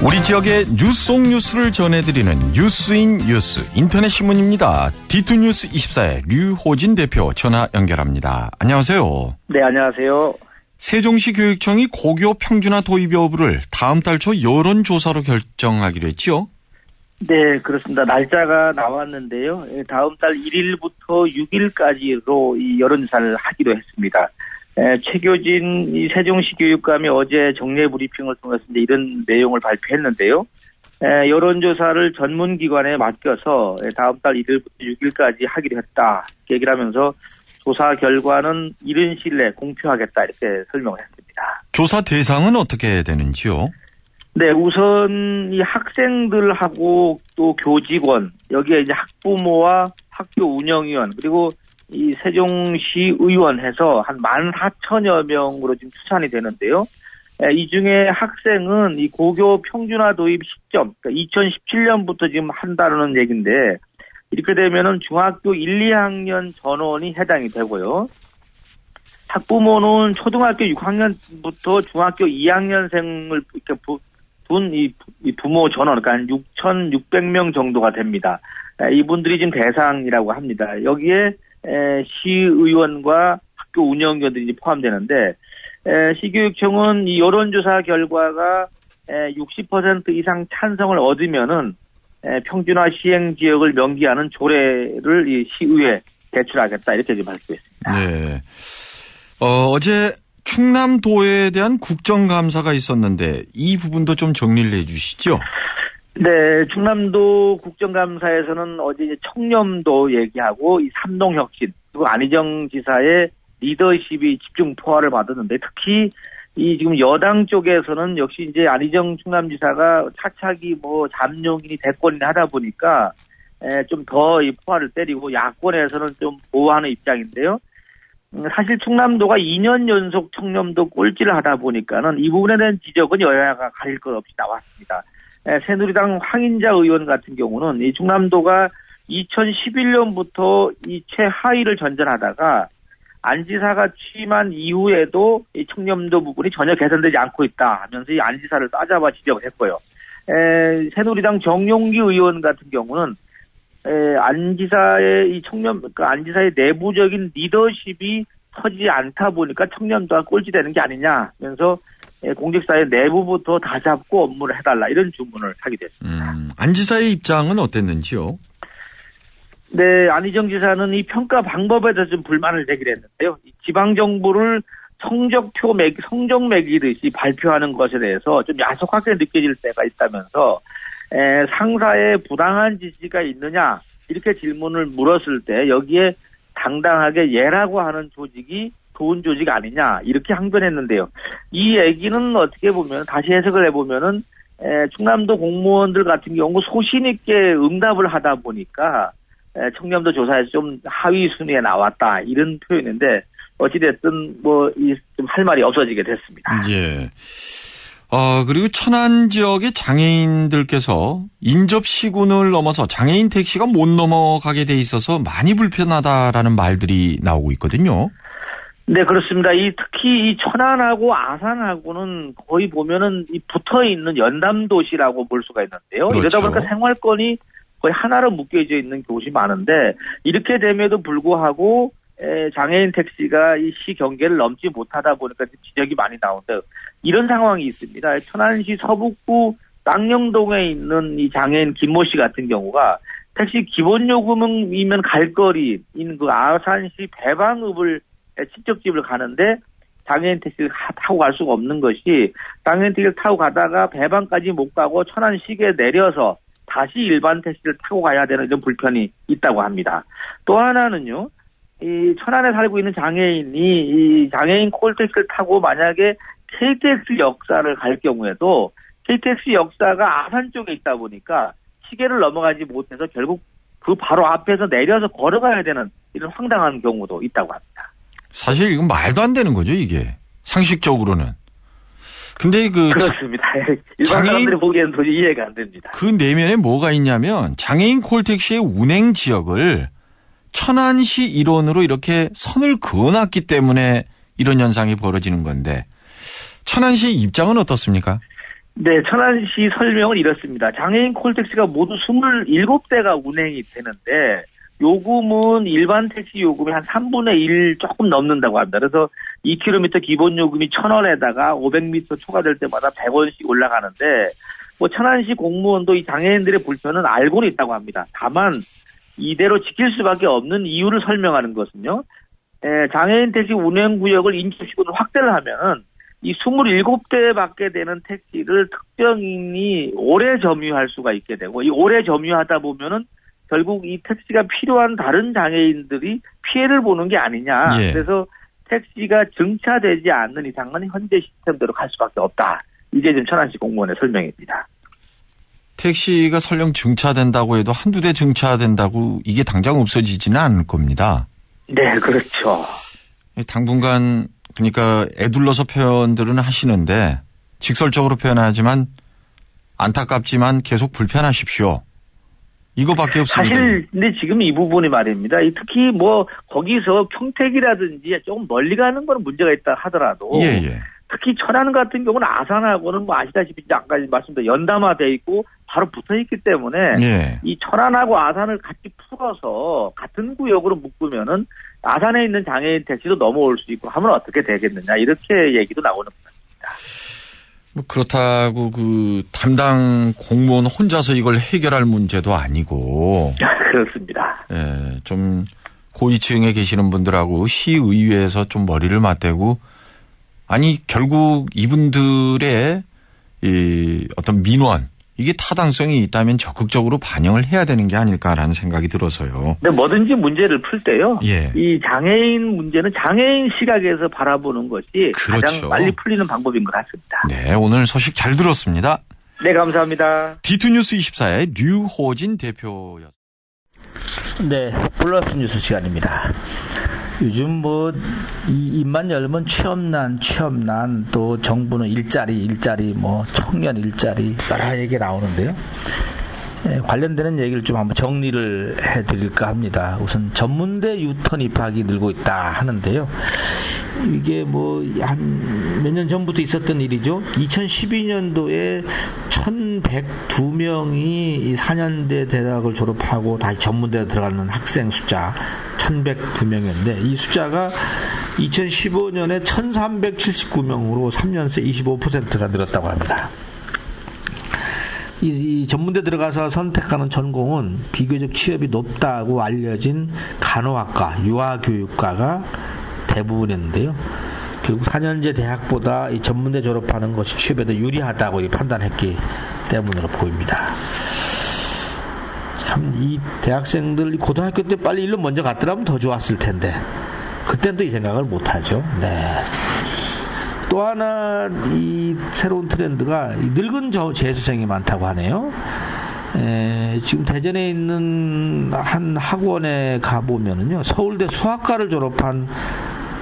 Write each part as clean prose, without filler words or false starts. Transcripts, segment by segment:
우리 지역의 뉴스 속 뉴스를 전해드리는 뉴스인 뉴스 인터넷 신문입니다. D2뉴스 24의 류호진 대표 전화 연결합니다. 안녕하세요. 네, 안녕하세요. 세종시 교육청이 고교 평준화 도입 여부를 다음 달 초 여론조사로 결정하기로 했지요? 네, 그렇습니다. 날짜가 나왔는데요. 다음 달 1일부터 6일까지로 이 여론조사를 하기로 했습니다. 최교진 이 세종시 교육감이 어제 정례 브리핑을 통해서 이런 내용을 발표했는데요. 여론조사를 전문기관에 맡겨서 다음 달 1일부터 6일까지 하기로 했다. 얘기를 하면서 조사 결과는 이른 시일 내에 공표하겠다 이렇게 설명을 했습니다. 조사 대상은 어떻게 되는지요? 네, 우선 이 학생들하고 또 교직원, 여기에 이제 학부모와 학교 운영위원, 그리고 이 세종시 의원 해서 한 14,000여 명으로 지금 추산이 되는데요. 이 중에 학생은 이 고교 평준화 도입 시점, 그러니까 2017년부터 지금 한다는 얘기인데, 이렇게 되면은 중학교 1, 2학년 전원이 해당이 되고요. 학부모는 초등학교 6학년부터 중학교 2학년생을 이렇게 둔 이 부모 전원, 그러니까 6,600명 정도가 됩니다. 이분들이 지금 대상이라고 합니다. 여기에 시의원과 학교 운영위원들이 포함되는데, 시교육청은 이 여론조사 결과가 60% 이상 찬성을 얻으면은 평준화 시행 지역을 명기하는 조례를 이 시의회에 제출하겠다 이렇게 지금 발표했습니다. 네. 어제 충남도에 대한 국정감사가 있었는데 이 부분도 좀 정리를 해 주시죠. 네, 충남도 국정감사에서는 어제 이제 청렴도 얘기하고 이 삼동혁신 그리고 안희정 지사의 리더십이 집중 포화를 받았는데 특히 이 지금 여당 쪽에서는 역시 이제 안희정 충남지사가 차차기 뭐 잠룡이니 대권이나 하다 보니까 좀 더 이 포화를 때리고 야권에서는 좀 보호하는 입장인데요. 사실 충남도가 2년 연속 청렴도 꼴찌를 하다 보니까는 이 부분에 대한 지적은 여야가 가릴 것 없이 나왔습니다. 새누리당 황인자 의원 같은 경우는 이 충남도가 2011년부터 이 최하위를 전전하다가 안 지사가 취임한 이후에도 이 청렴도 부분이 전혀 개선되지 않고 있다 하면서 이 안 지사를 따잡아 지적을 했고요. 새누리당 정용기 의원 같은 경우는 안 지사의 이 청렴, 그러니까 안 지사의 내부적인 리더십이 서지 않다 보니까 청렴도가 꼴찌되는 게 아니냐 하면서 공직사회 내부부터 다 잡고 업무를 해달라 이런 주문을 하게 됐습니다. 안 지사의 입장은 어땠는지요? 네, 안희정 지사는 이 평가 방법에 대해서 좀 불만을 제기했는데요. 지방정부를 성적 매기듯이 발표하는 것에 대해서 좀 야속하게 느껴질 때가 있다면서 상사의 부당한 지시가 있느냐 이렇게 질문을 물었을 때 여기에 당당하게 예라고 하는 조직이 좋은 조직 아니냐 이렇게 항변했는데요. 이 얘기는 어떻게 보면 다시 해석을 해보면은 충남도 공무원들 같은 경우 소신 있게 응답을 하다 보니까 청렴도 조사에서 좀 하위 순위에 나왔다 이런 표현인데 어찌됐든 뭐 좀 할 말이 없어지게 됐습니다. 예. 그리고 천안 지역의 장애인들께서 인접 시군을 넘어서 장애인 택시가 못 넘어가게 돼 있어서 많이 불편하다라는 말들이 나오고 있거든요. 네, 그렇습니다. 특히 이 천안하고 아산하고는 거의 보면은 이 붙어 있는 연담 도시라고 볼 수가 있는데요. 그렇죠. 이러다 보니까 생활권이 거의 하나로 묶여져 있는 곳이 많은데 이렇게 됨에도 불구하고 장애인 택시가 이 시 경계를 넘지 못하다 보니까 지적이 많이 나오는데 이런 상황이 있습니다. 천안시 서북구 땅령동에 있는 이 장애인 김모 씨 같은 경우가 택시 기본 요금이면 갈 거리인 그 아산시 배방읍을 친척집을 가는데 장애인 택시를 타고 갈 수가 없는 것이 장애인 택시를 타고 가다가 배방까지 못 가고 천안시계에 내려서 다시 일반 택시를 타고 가야 되는 이런 불편이 있다고 합니다. 또 하나는요. 이 천안에 살고 있는 장애인이 이 장애인 콜택시를 타고 만약에 KTX 역사를 갈 경우에도 KTX 역사가 아산 쪽에 있다 보니까 시계를 넘어가지 못해서 결국 그 바로 앞에서 내려서 걸어가야 되는 이런 황당한 경우도 있다고 합니다. 사실 이건 말도 안 되는 거죠, 이게. 상식적으로는. 근데 그렇습니다. 일반 사람들이 보기에는 도저히 이해가 안 됩니다. 그 내면에 뭐가 있냐면 장애인 콜택시의 운행 지역을 천안시 일원으로 이렇게 선을 그어놨기 때문에 이런 현상이 벌어지는 건데 천안시의 입장은 어떻습니까? 네, 천안시 설명은 이렇습니다. 장애인 콜택시가 모두 27대가 운행이 되는데 요금은 일반 택시 요금이 한 3분의 1 조금 넘는다고 합니다. 그래서 2km 기본 요금이 1,000원에다가 500m 초과될 때마다 100원씩 올라가는데 뭐 천안시 공무원도 이 장애인들의 불편은 알고는 있다고 합니다. 다만 이대로 지킬 수밖에 없는 이유를 설명하는 것은요. 장애인 택시 운행 구역을 인접시군을 확대를 하면은 이 27대밖에 되는 택시를 특정인이 오래 점유할 수가 있게 되고 이 오래 점유하다 보면은 결국 이 택시가 필요한 다른 장애인들이 피해를 보는 게 아니냐. 예. 그래서 택시가 정차되지 않는 이상은 현재 시스템대로 갈 수밖에 없다. 이게 지금 천안시 공무원의 설명입니다. 택시가 설령 정차된다고 해도 한두 대 정차된다고 이게 당장 없어지지는 않을 겁니다. 네, 그렇죠. 당분간 그러니까 애둘러서 표현들은 하시는데 직설적으로 표현하지만 안타깝지만 계속 불편하십시오. 이거밖에 없습니다. 사실 근데 지금 이 부분이 말입니다. 특히 뭐 거기서 평택이라든지 조금 멀리 가는 거는 문제가 있다 하더라도 예. 특히 천안 같은 경우는 아산하고는 뭐 아시다시피 아까 말씀드린 연담화돼 있고 바로 붙어 있기 때문에 예. 이 천안하고 아산을 같이 풀어서 같은 구역으로 묶으면은 아산에 있는 장애인 택시도 넘어올 수 있고 하면 어떻게 되겠느냐 이렇게 얘기도 나오는 겁니다. 뭐 그렇다고 그 담당 공무원 혼자서 이걸 해결할 문제도 아니고 그렇습니다. 예, 좀 고위층에 계시는 분들하고 시의회에서 좀 머리를 맞대고 아니 결국 이분들의 이 어떤 민원 이게 타당성이 있다면 적극적으로 반영을 해야 되는 게 아닐까라는 생각이 들어서요. 근데 뭐든지 문제를 풀 때요. 예. 이 장애인 문제는 장애인 시각에서 바라보는 것이 그렇죠. 가장 빨리 풀리는 방법인 것 같습니다. 네, 오늘 소식 잘 들었습니다. 네, 감사합니다. D2뉴스 24의 류호진 대표였습니다. 네, 플러스 뉴스 시간입니다. 요즘 뭐 이 입만 열면 취업난 또 정부는 일자리 뭐 청년 일자리 여러 얘기 나오는데요. 관련되는 얘기를 좀 한번 정리를 해드릴까 합니다. 우선 전문대 유턴 입학이 늘고 있다 하는데요. 이게 뭐 한 몇 년 전부터 있었던 일이죠. 2012년도에 1,102명이 4년대 대학을 졸업하고 다시 전문대에 들어가는 학생 숫자 1,102명이었는데 이 숫자가 2015년에 1,379명으로 3년 새 25%가 늘었다고 합니다. 이 전문대 들어가서 선택하는 전공은 비교적 취업이 높다고 알려진 간호학과, 유아교육과가 대부분이었는데요. 결국 4년제 대학보다 이 전문대 졸업하는 것이 취업에 더 유리하다고 판단했기 때문으로 보입니다. 참 이 대학생들 고등학교 때 빨리 일로 먼저 갔더라면 더 좋았을 텐데 그때는 또 이 생각을 못하죠. 네. 또 하나 이 새로운 트렌드가 늙은 재수생이 많다고 하네요. 지금 대전에 있는 한 학원에 가보면은요, 서울대 수학과를 졸업한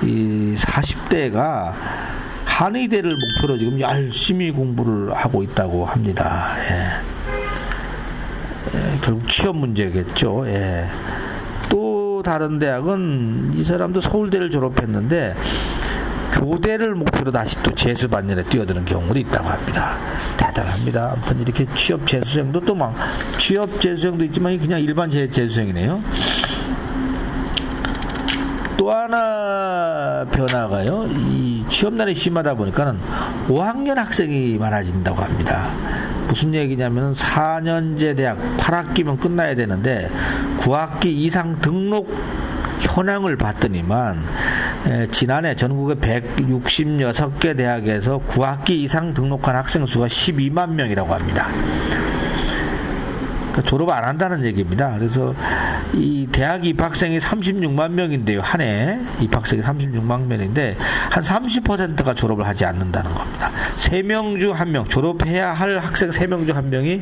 이 40대가 한의대를 목표로 지금 열심히 공부를 하고 있다고 합니다. 결국 취업 문제겠죠. 또 다른 대학은 이 사람도 서울대를 졸업했는데 교대를 목표로 다시 또 재수반열에 뛰어드는 경우도 있다고 합니다. 대단합니다. 아무튼 이렇게 취업 재수생도 또 막 취업 재수생도 있지만 그냥 일반 재수생이네요. 또 하나 변화가요. 이 취업난이 심하다 보니까는 5학년 학생이 많아진다고 합니다. 무슨 얘기냐면 4년제 대학 8학기면 끝나야 되는데 9학기 이상 등록 현황을 봤더니만 지난해 전국의 166개 대학에서 9학기 이상 등록한 학생 수가 12만 명이라고 합니다. 그러니까 졸업 안 한다는 얘기입니다. 그래서 이 대학 입학생이 36만 명인데요. 한 해 입학생이 36만 명인데 한 30%가 졸업을 하지 않는다는 겁니다. 3명 중 1명 졸업해야 할 학생 3명 중 1명이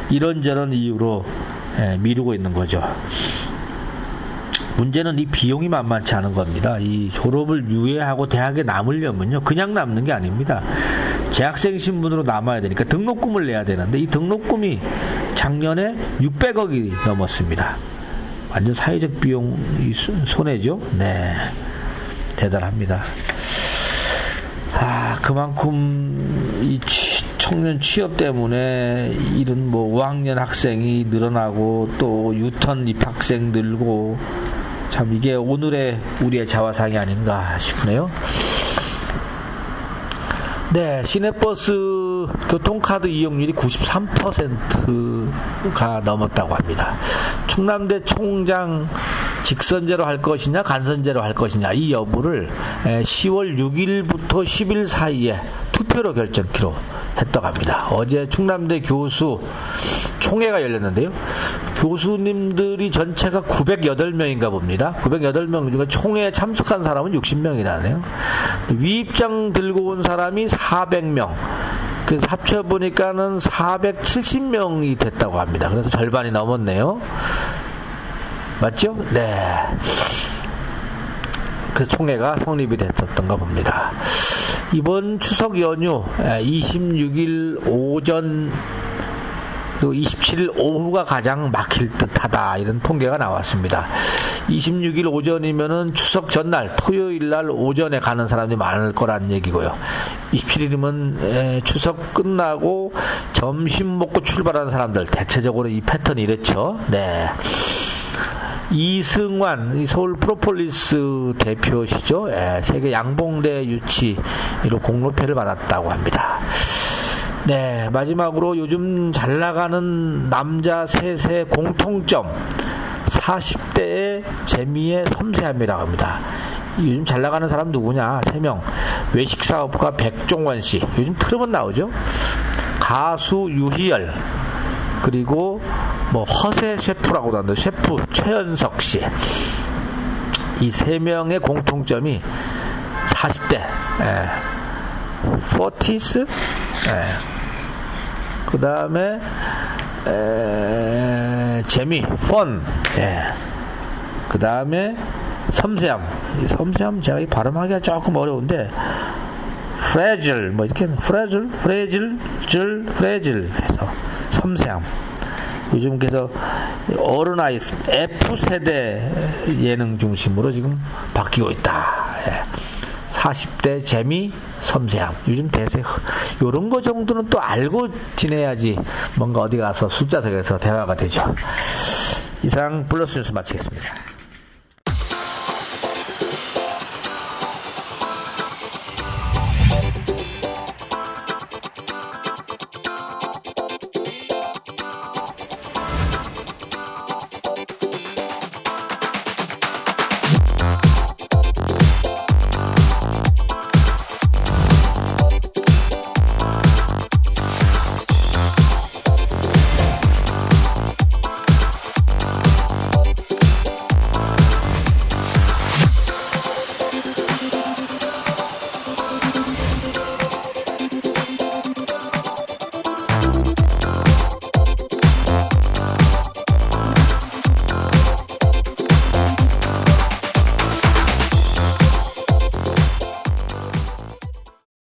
이런저런 이유로 미루고 있는 거죠. 문제는 이 비용이 만만치 않은 겁니다. 이 졸업을 유예하고 대학에 남으려면요, 그냥 남는 게 아닙니다. 재학생 신분으로 남아야 되니까 등록금을 내야 되는데 이 등록금이 작년에 600억이 넘었습니다. 완전 사회적 비용 손해죠. 네, 대단합니다. 그만큼 이 청년 취업 때문에 이런 뭐 5학년 학생이 늘어나고 또 유턴 입학생 늘고 참 이게 오늘의 우리의 자화상이 아닌가 싶으네요. 네, 시내버스 교통카드 이용률이 93%가 넘었다고 합니다. 충남대 총장 직선제로 할 것이냐 간선제로 할 것이냐 이 여부를 10월 6일부터 10일 사이에 투표로 결정키로 했다고 합니다. 어제 충남대 교수 총회가 열렸는데요. 교수님들이 전체가 908명인가 봅니다. 908명 중에 총회에 참석한 사람은 60명이라네요. 위입장 들고 온 사람이 400명. 그래서 합쳐보니까는 470명이 됐다고 합니다. 그래서 절반이 넘었네요. 맞죠? 네. 그 총회가 성립이 됐었던가 봅니다. 이번 추석 연휴 26일 오전 그리고 27일 오후가 가장 막힐 듯하다 이런 통계가 나왔습니다. 26일 오전이면은 추석 전날 토요일 날 오전에 가는 사람들이 많을 거란 얘기고요. 27일이면 추석 끝나고 점심 먹고 출발하는 사람들 대체적으로 이 패턴이 이렇죠. 네. 이승환 서울 프로폴리스 대표시죠. 세계 양봉대 유치로 공로패를 받았다고 합니다. 네, 마지막으로 요즘 잘 나가는 남자 셋의 공통점 40대의 재미의 섬세함이라고 합니다. 요즘 잘 나가는 사람 누구냐? 3명. 외식사업가 백종원 씨, 요즘 틀으면 나오죠. 가수 유희열, 그리고 뭐 허세 셰프라고도 하는데 셰프 최연석 씨. 이 3명의 공통점이 40대 40s 그 다음에 재미 펀 그 다음에 섬세함. 이 섬세함 제가 이 발음하기가 조금 어려운데 프레질 뭐 이렇게 프레질 해서 섬세함. 요즘 그래서 어른아이스 F세대 예능 중심으로 지금 바뀌고 있다. 40대 재미 섬세함. 요즘 대세 요런 거 정도는 또 알고 지내야지 뭔가 어디 가서 숫자석에서 대화가 되죠. 이상 플러스 뉴스 마치겠습니다.